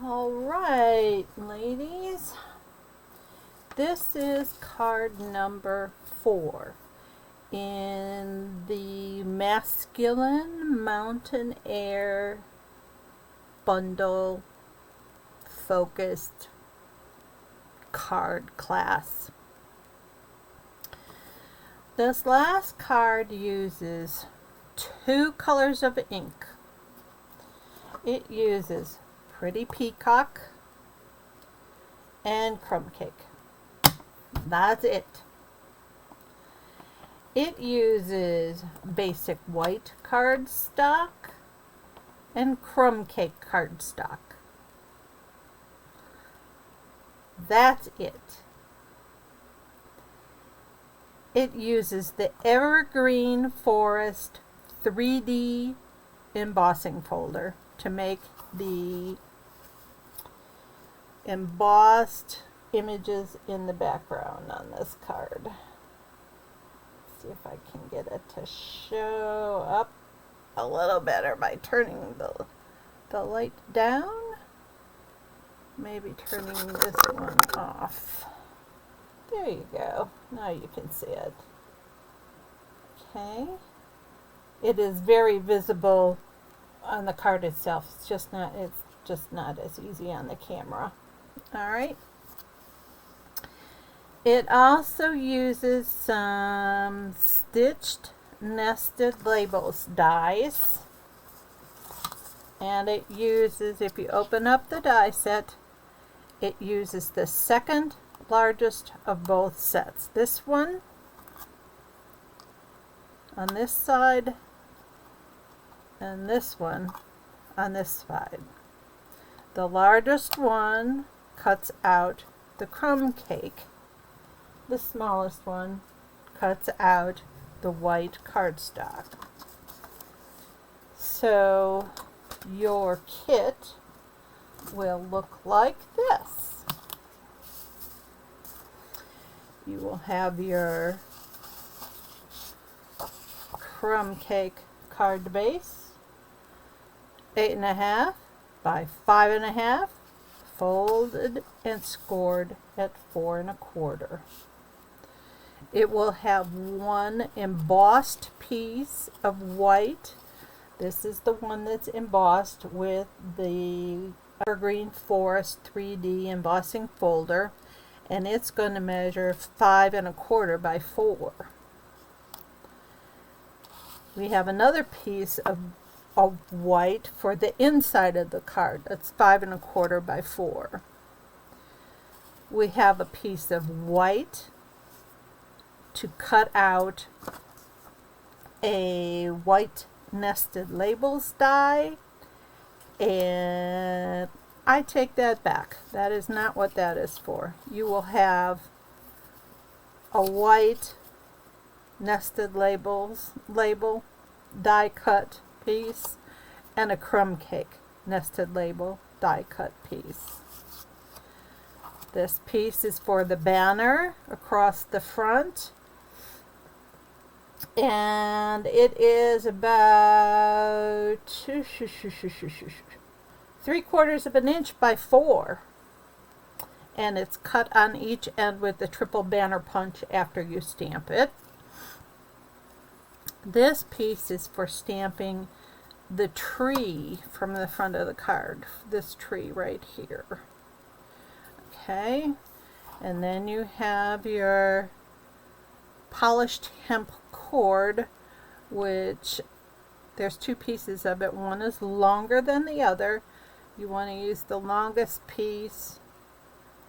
All right, ladies. This is card number 4 in the Masculine Mountain Air Bundle Focused card class. This last card uses 2 colors of ink. It uses Pretty Peacock and Crumb Cake. That's it. It uses basic white cardstock and Crumb Cake cardstock. That's it. It uses the Evergreen Forest 3D embossing folder to make the embossed images in the background on this card. Let's see if I can get it to show up a little better by turning the light down. Maybe turning this one off. There you go. Now you can see it. Okay. It is very visible on the card itself. It's just not as easy on the camera. All right. It also uses some stitched nested labels dies, and it uses, if you open up the die set, it uses the second largest of both sets. This one on this side and this one on this side. The largest one cuts out the crumb cake. The smallest one cuts out the white cardstock. So your kit will look like this. You will have your crumb cake card base, 8.5 by 5.5, folded and scored at 4 1/4. It will have one embossed piece of white. This is the one that's embossed with the Evergreen Forest 3D embossing folder, and it's going to measure 5 1/4 by 4. We have another piece of white for the inside of the card. That's 5 1/4 by 4. We have a piece of white to cut out a white nested labels die, and I take that back. That is not what that is for. You will have a white nested label die cut piece and a crumb cake nested label die cut piece. This piece is for the banner across the front, and it is about 3/4 of an inch by 4, and it's cut on each end with the triple banner punch after you stamp it. This piece is for stamping the tree from the front of the card, this tree right here. Okay, and then you have your polished hemp cord, which there's 2 pieces of it. One is longer than the other. You want to use the longest piece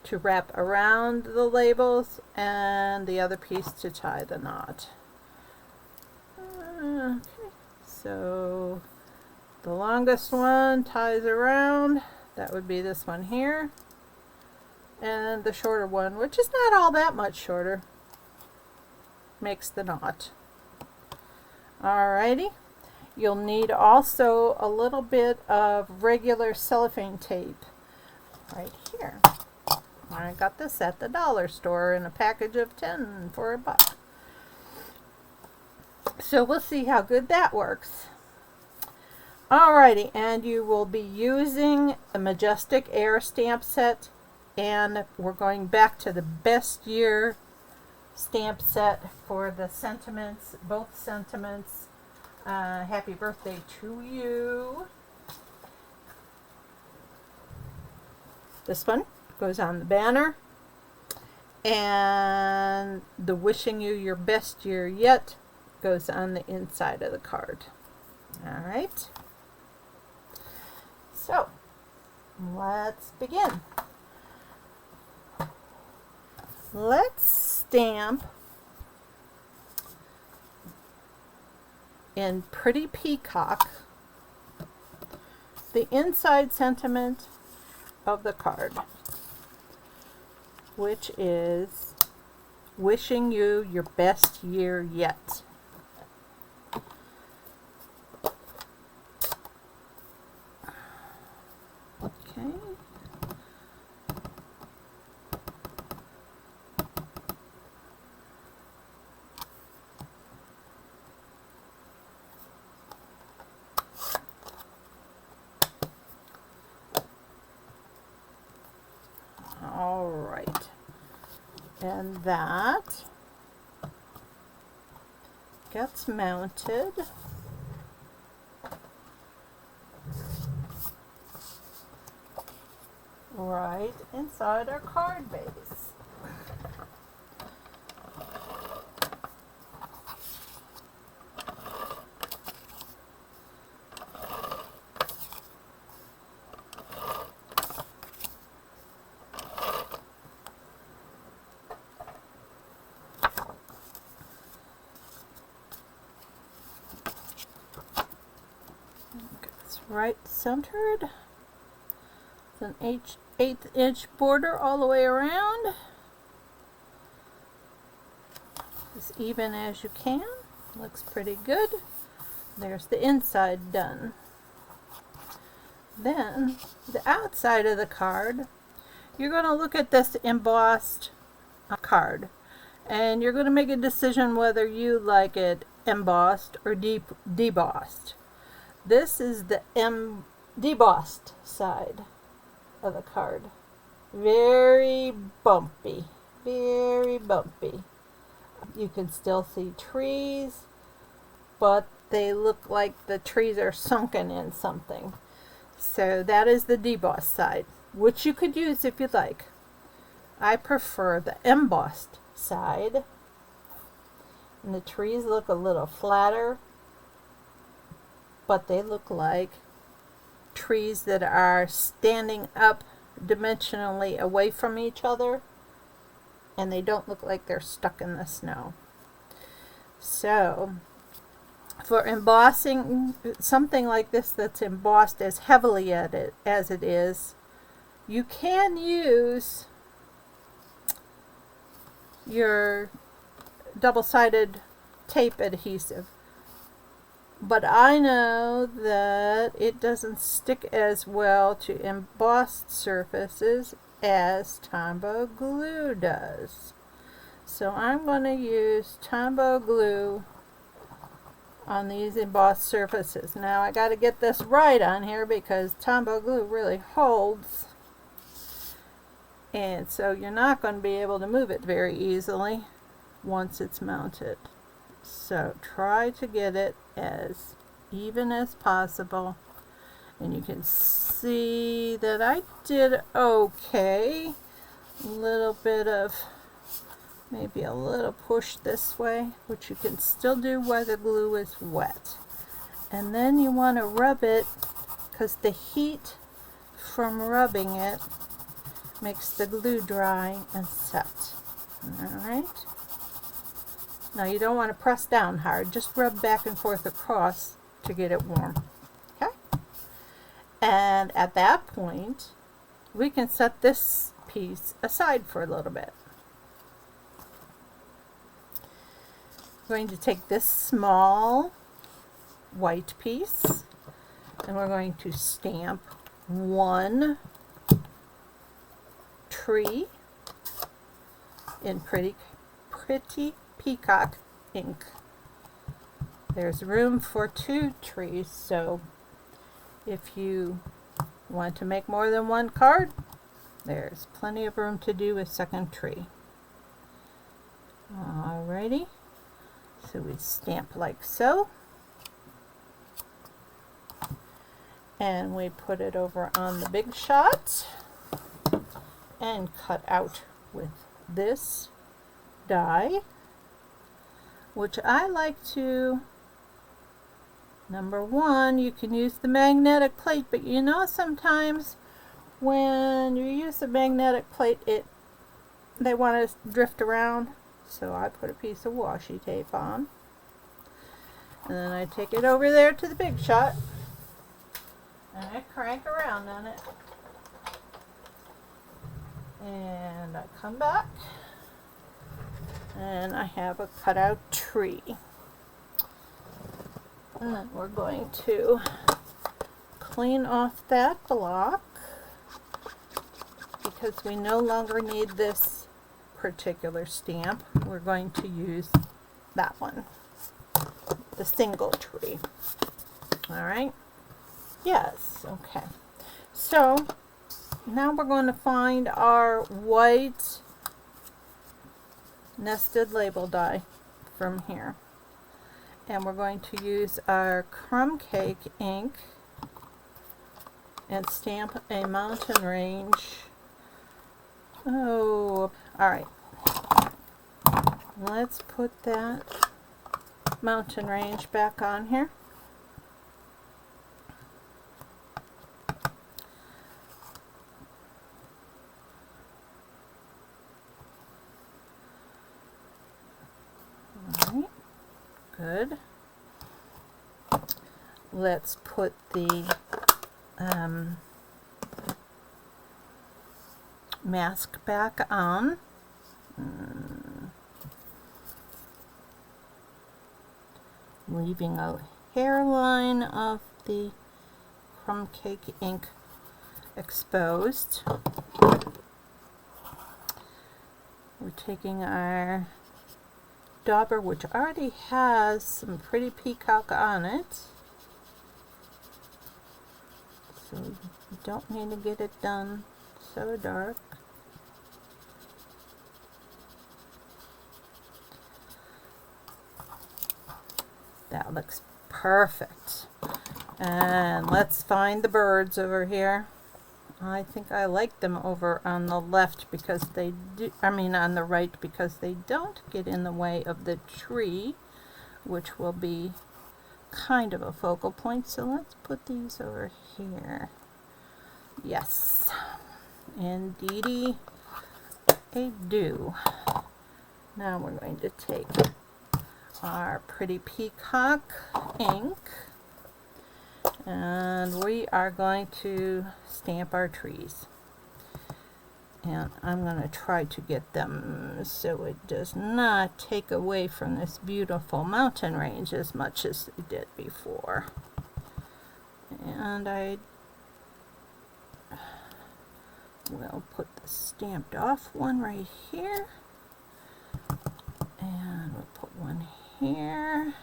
to wrap around the labels and the other piece to tie the knot. Okay, so the longest one ties around. That would be this one here. And the shorter one, which is not all that much shorter, makes the knot. Alrighty. You'll need also a little bit of regular cellophane tape right here. I got this at the dollar store in a package of 10 for $1. So we'll see how good that works. Alrighty, and you will be using a Majestic Air stamp set, and we're going back to the best year stamp set for the sentiments, both sentiments. Happy birthday to you. This one goes on the banner, and the wishing you your best year yet goes on the inside of the card. All right. So, let's begin. Let's stamp in Pretty Peacock the inside sentiment of the card, which is wishing you your best year yet. Okay. All right. And that gets mounted right inside our card base. It's right centered. It's an 1/8 inch border all the way around, as even as you can. Looks pretty good. There's the inside done. Then the outside of the card, you're going to look at this embossed card, and you're going to make a decision whether you like it embossed or debossed. This is the debossed side of the card. Very bumpy, very bumpy. You can still see trees, but they look like the trees are sunken in something. So that is the debossed side, which you could use if you'd like. I prefer the embossed side, and the trees look a little flatter, but they look like trees that are standing up dimensionally away from each other, and they don't look like they're stuck in the snow. So for embossing something like this that's embossed as heavily as it is, you can use your double-sided tape adhesive, but I know that it doesn't stick as well to embossed surfaces as Tombow glue does. So I'm going to use Tombow glue on these embossed surfaces. Now I got to get this right on here because Tombow glue really holds, and so you're not going to be able to move it very easily once it's mounted. So try to get it as even as possible, and you can see that I did okay. A little bit of, maybe a little push this way, which you can still do while the glue is wet. And then you want to rub it, because the heat from rubbing it makes the glue dry and set. Alright. Now you don't want to press down hard, just rub back and forth across to get it warm. Okay? And at that point, we can set this piece aside for a little bit. I'm going to take this small white piece, and we're going to stamp one tree in Pretty Peacock ink. There's room for 2 trees, so If you want to make more than one card, there's plenty of room to do a second tree. Alrighty, so we stamp like so, and we put it over on the big shot and cut out with this die, which I like to, number one, you can use the magnetic plate, but you know sometimes when you use the magnetic plate they want to drift around, so I put a piece of washi tape on, and then I take it over there to the big shot and I crank around on it, and I come back and I have a cutout tree, and then we're going to clean off that block because we no longer need this particular stamp. We're going to use that one, the single tree. Alright, yes, okay, so now we're going to find our white nested label die from here, and we're going to use our crumb cake ink and stamp a mountain range. Oh, alright, let's put that mountain range back on here. Alright, good. Let's put the mask back on. Leaving a hairline of the crumb cake ink exposed. We're taking our dauber, which already has some pretty peacock on it, so you don't need to get it done so dark. That looks perfect. And let's find the birds over here. I think I like them over on the left because they do, on the right, because they don't get in the way of the tree, which will be kind of a focal point. So let's put these over here. Yes, indeedy, they do. Now we're going to take our pretty peacock ink, and we are going to stamp our trees, and I'm going to try to get them so it does not take away from this beautiful mountain range as much as it did before. And I will put the stamped off one right here, and we'll put one here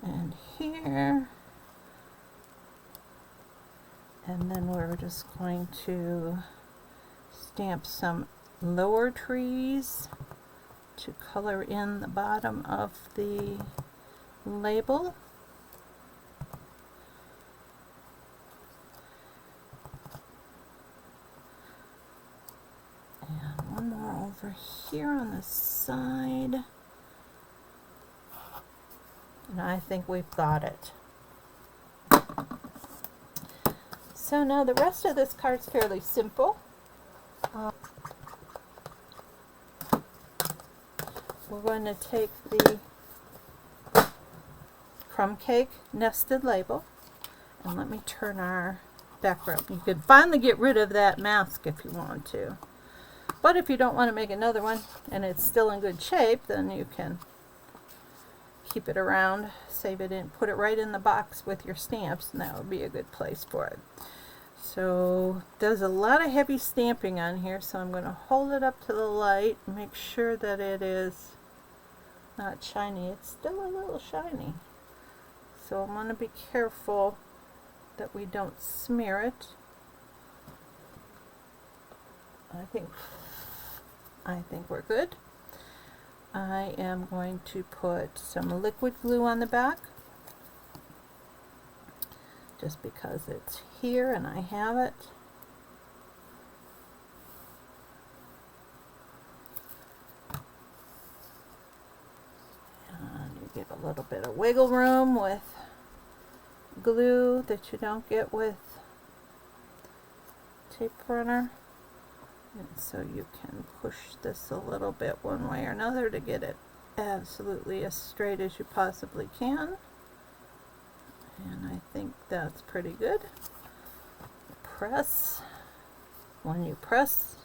and here, and then we're just going to stamp some lower trees to color in the bottom of the label. And one more over here on the side. And I think we've got it. So now the rest of this card's fairly simple. We're going to take the crumb cake nested label, and let me turn our background. You can finally get rid of that mask if you want to. But if you don't want to make another one and it's still in good shape, then you can keep it around, save it in, put it right in the box with your stamps, and that would be a good place for it. So there's a lot of heavy stamping on here, so I'm going to hold it up to the light and make sure that it is not shiny. It's still a little shiny, so I'm going to be careful that we don't smear it. I think we're good. I am going to put some liquid glue on the back, just because it's here and I have it. And you get a little bit of wiggle room with glue that you don't get with tape runner. And so you can push this a little bit one way or another to get it absolutely as straight as you possibly can. And I think that's pretty good. Press. When you press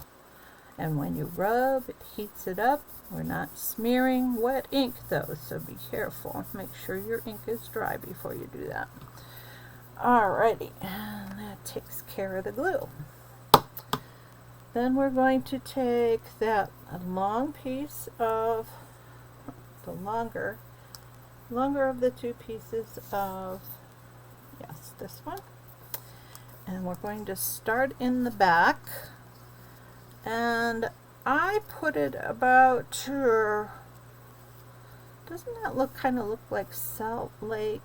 and when you rub, it heats it up. We're not smearing wet ink though, so be careful. Make sure your ink is dry before you do that. Alrighty, and that takes care of the glue. Then we're going to take that long piece of, the longer of the two pieces of, yes, this one. And we're going to start in the back. And I put it about, doesn't that kind of look like Salt Lake?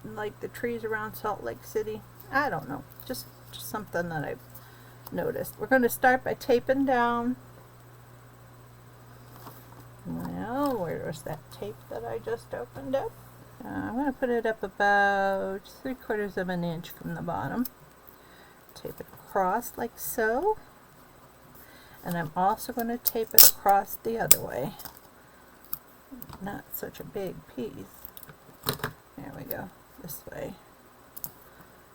Like the trees around Salt Lake City? I don't know, just something that I've noticed. We're going to start by taping down. Well, where's that tape that I just opened up? I'm going to put it up about 3/4 of an inch from the bottom. Tape it across like so. And I'm also going to tape it across the other way. Not such a big piece. There we go. This way.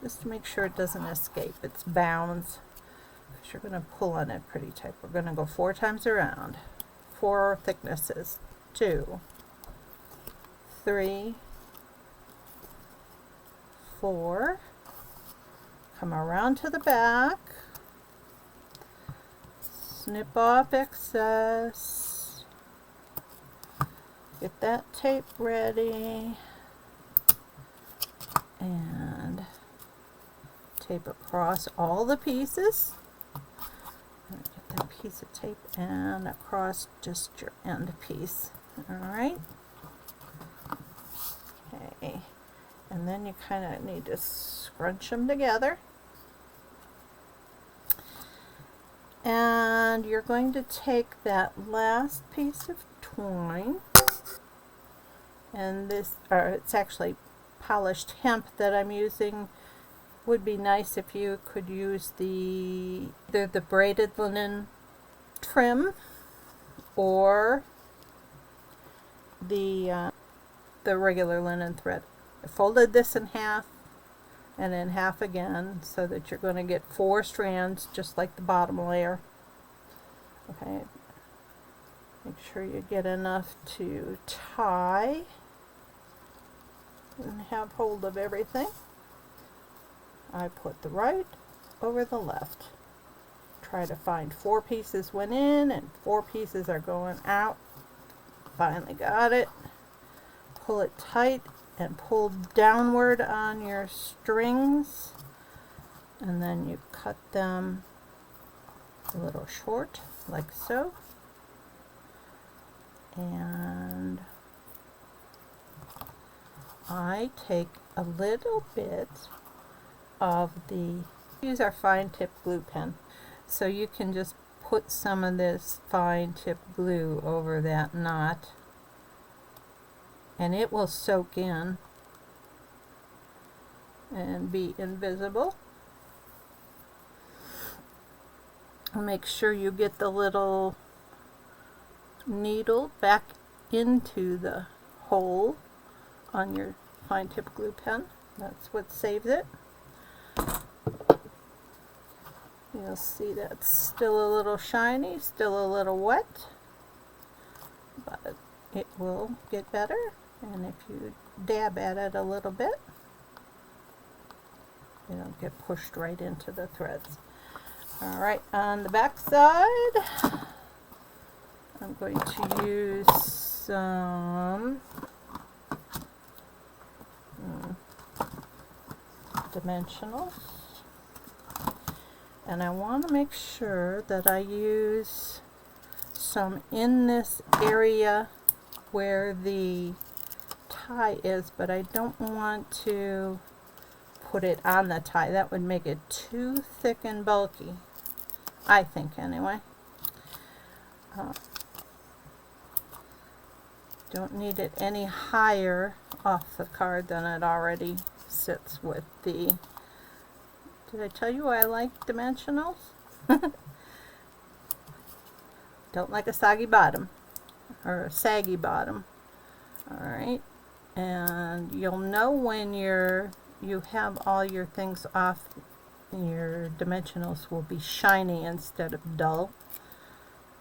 Just to make sure it doesn't escape its bounds. Because you're going to pull on it pretty tight. We're going to go 4 times around. 4 thicknesses. 2, 3, 4. Come around to the back. Snip off excess. Get that tape ready. And tape across all the pieces. Get that piece of tape and across just your end piece. Alright. Okay. And then you kind of need to scrunch them together. And you're going to take that last piece of twine, and this, or it's actually polished hemp that I'm using. Would be nice if you could use either the braided linen trim or the regular linen thread. I folded this in half and in half again so that you're going to get 4 strands just like the bottom layer. Okay, make sure you get enough to tie and have hold of everything. I put the right over the left. Try to find 4 pieces went in and 4 pieces are going out. Finally got it. Pull it tight and pull downward on your strings, and then you cut them a little short like so. And I take a little bit of use our fine tip glue pen, so you can just put some of this fine tip glue over that knot and it will soak in and be invisible. Make sure you get the little needle back into the hole on your fine tip glue pen. That's what saves it. You'll see that's still a little shiny, still a little wet, but it will get better. And if you dab at it a little bit, it'll get pushed right into the threads. Alright, on the back side, I'm going to use some dimensionals. And I want to make sure that I use some in this area where the tie is, but I don't want to put it on the tie. That would make it too thick and bulky, I think anyway. Don't need it any higher off the card than it already sits with the... Did I tell you I like dimensionals? Don't like a soggy bottom or a saggy bottom. Alright, and you'll know when you have all your things off, your dimensionals will be shiny instead of dull,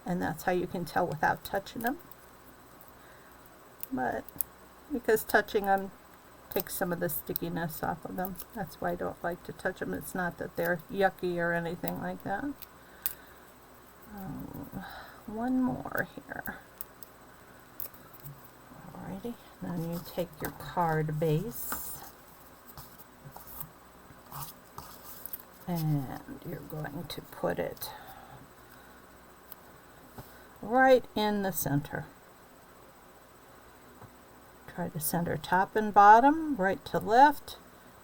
and that's how you can tell without touching them. But because touching them takes some of the stickiness off of them, that's why I don't like to touch them. It's not that they're yucky or anything like that. One more here. Alrighty, then you take your card base and you're going to put it right in the center. Try to center top and bottom, right to left.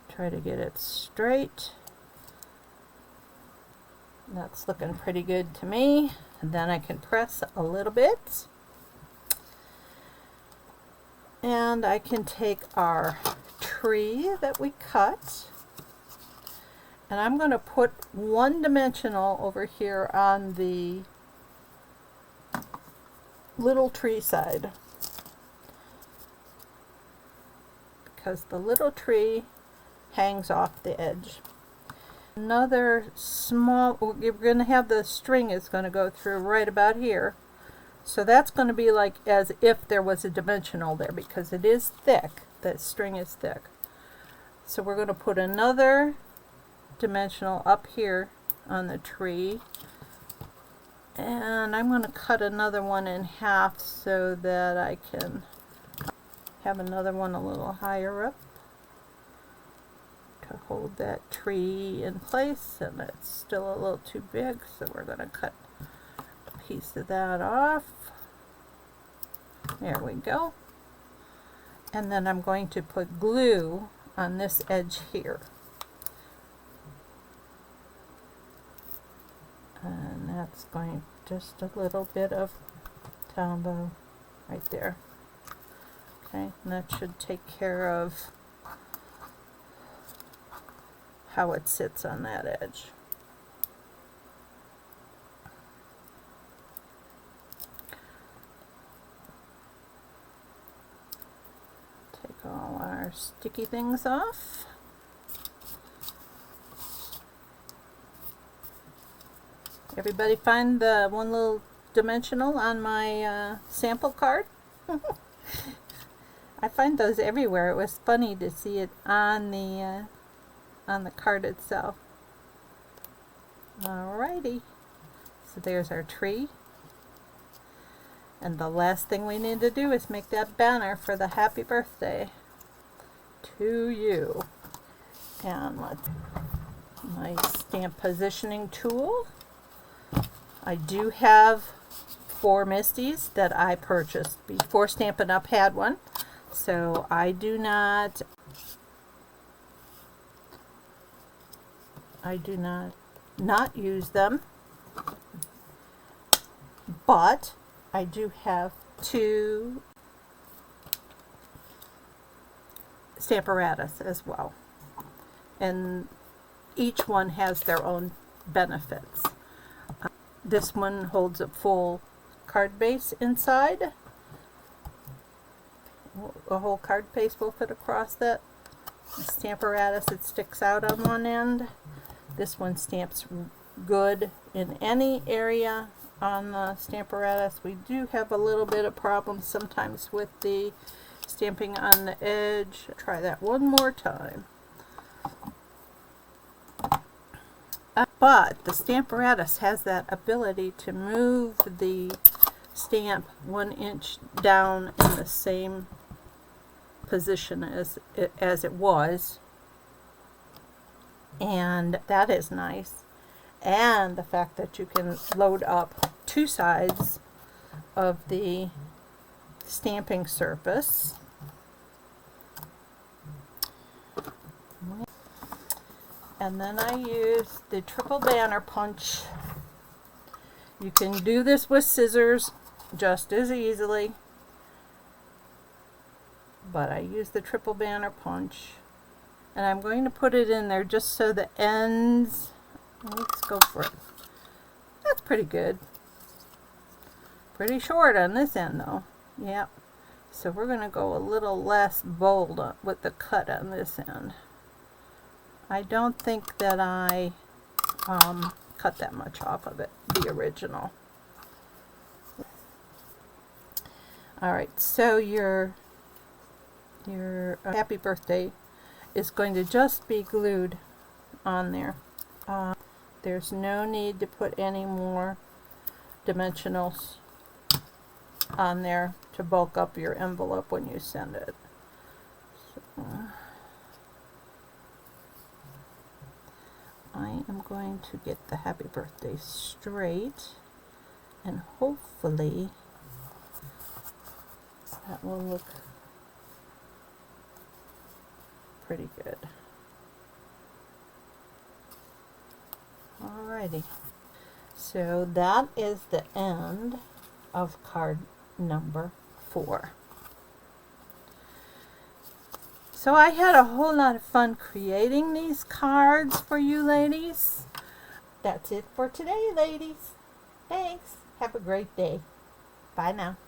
Try to get it straight. That's looking pretty good to me. And then I can press a little bit. And I can take our tree that we cut, and I'm going to put one dimensional over here on the little tree side, because the little tree hangs off the edge. Another small, you're going to have the string is going to go through right about here. So that's going to be like as if there was a dimensional there, because it is thick. That string is thick. So we're going to put another dimensional up here on the tree. And I'm going to cut another one in half so that I can have another one a little higher up to hold that tree in place. And it's still a little too big, so we're going to cut piece of that off. There we go. And then I'm going to put glue on this edge here. And that's going just a little bit of Tombow right there. Okay, and that should take care of how it sits on that edge. All our sticky things off. Everybody find the one little dimensional on my sample card? I find those everywhere. It was funny to see it on the card itself. Alrighty, so there's our tree. And the last thing we need to do is make that banner for the happy birthday to you. And let's my stamp positioning tool. I do have 4 Misties that I purchased before Stampin' Up had one. So I do not use them. But I do have 2 Stamparatus as well, and each one has their own benefits. This one holds a full card base inside. A whole card base will fit across that. The Stamparatus, it sticks out on one end. This one stamps good in any area on the Stamparatus. We do have a little bit of problems sometimes with the stamping on the edge. Try that one more time. But the Stamparatus has that ability to move the stamp 1 inch down in the same position as it was and that is nice. And the fact that you can load up 2 sides of the stamping surface. And then I use the triple banner punch. You can do this with scissors just as easily, but I use the triple banner punch, and I'm going to put it in there just so the ends, let's go for it. That's pretty good. Pretty short on this end though. Yep. So we're going to go a little less bold with the cut on this end. I don't think that I cut that much off of it, the original. Alright, so your happy birthday is going to just be glued on there. There's no need to put any more dimensionals on there to bulk up your envelope when you send it. So, I am going to get the happy birthday straight, and hopefully that will look pretty good. Alrighty, so that is the end of card number 4. So I had a whole lot of fun creating these cards for you ladies. That's it for today, ladies. Thanks. Have a great day. Bye now.